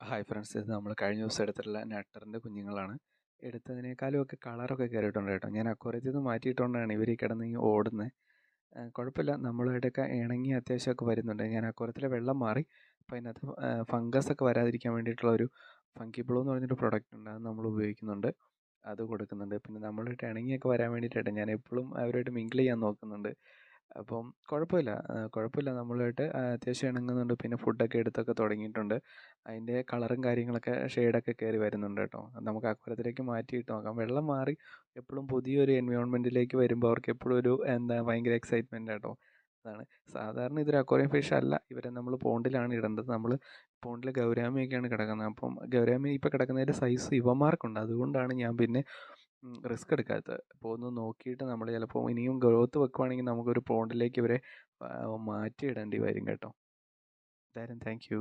Hi friends, ഇത് നമ്മൾ കഴിഞ്ഞ ദിവസം എടുത്തിട്ടുള്ള നട്ടറിൻ്റെ കുഞ്ഞുങ്ങളാണ്. എടുത്തതിനേക്കാളും ഒക്കെ കളറൊക്കെ കയറിയിട്ടുണ്ട് കേട്ടോ. ഞാൻ അക്വേറിയത്തിൽ നിന്ന് മാറ്റിയിട്ടുകൊണ്ടാണ് ഇവർ ഈ കിടന്ന് ഈ ഓടുന്നത്. കുഴപ്പമില്ല, നമ്മളുമായിട്ടൊക്കെ ഇണങ്ങി അത്യാവശ്യമൊക്കെ വരുന്നുണ്ട്. ഞാൻ അക്വേറിയത്തിലെ വെള്ളം മാറി. അപ്പോൾ അതിനകത്ത് ഫംഗസ് ഒക്കെ വരാതിരിക്കാൻ വേണ്ടിയിട്ടുള്ള ഒരു ഫംഗി ബ്ലൂ എന്ന് പറഞ്ഞൊരു പ്രൊഡക്റ്റ് ഉണ്ട്, അത് നമ്മൾ ഉപയോഗിക്കുന്നുണ്ട്. അത് കൊടുക്കുന്നുണ്ട്. പിന്നെ നമ്മളുമായിട്ട് ഇണങ്ങിയൊക്കെ വരാൻ വേണ്ടിയിട്ടാണ് ഞാൻ എപ്പോഴും അവരുമായിട്ട് മിങ്കിൾ ചെയ്യാൻ നോക്കുന്നുണ്ട്. അപ്പം കുഴപ്പമില്ല, നമ്മളുമായിട്ട് അത്യാവശ്യം ഇണങ്ങുന്നുണ്ട്. പിന്നെ ഫുഡൊക്കെ എടുത്തൊക്കെ തുടങ്ങിയിട്ടുണ്ട്. അതിൻ്റെ കളറും കാര്യങ്ങളൊക്കെ ഷെയ്ഡൊക്കെ കയറി വരുന്നുണ്ട് കേട്ടോ. നമുക്ക് അക്വേറിയത്തിലേക്ക് മാറ്റിയിട്ട് നോക്കാം. വെള്ളം മാറി എപ്പോഴും പുതിയൊരു എൻവയോൺമെൻറ്റിലേക്ക് വരുമ്പോൾ അവർക്ക് എപ്പോഴും ഒരു ഭയങ്കര എക്സൈറ്റ്മെൻ്റ് കേട്ടോ. അതാണ്. സാധാരണ ഇതൊരു അക്വേറിയം ഫിഷ് അല്ല. ഇവരെ നമ്മൾ പോണ്ടിലാണ് ഇടേണ്ടത്. നമ്മൾ പോണ്ടിൽ ഗൗരാമിയൊക്കെയാണ് കിടക്കുന്നത്. അപ്പം ഗൗരാമി ഇപ്പോൾ കിടക്കുന്നതിൻ്റെ സൈസ് ഇവന്മാർക്കുണ്ട്. അതുകൊണ്ടാണ് ഞാൻ പിന്നെ റിസ്ക് എടുക്കാത്തത്. അപ്പോൾ ഒന്ന് നോക്കിയിട്ട് നമ്മൾ ചിലപ്പോൾ ഇനിയും ഗ്രോത്ത് വെക്കുവാണെങ്കിൽ നമുക്കൊരു പോണ്ടിലേക്ക് ഇവരെ മാറ്റിയിടേണ്ടി വരും കേട്ടോ. എന്തായാലും താങ്ക് യു.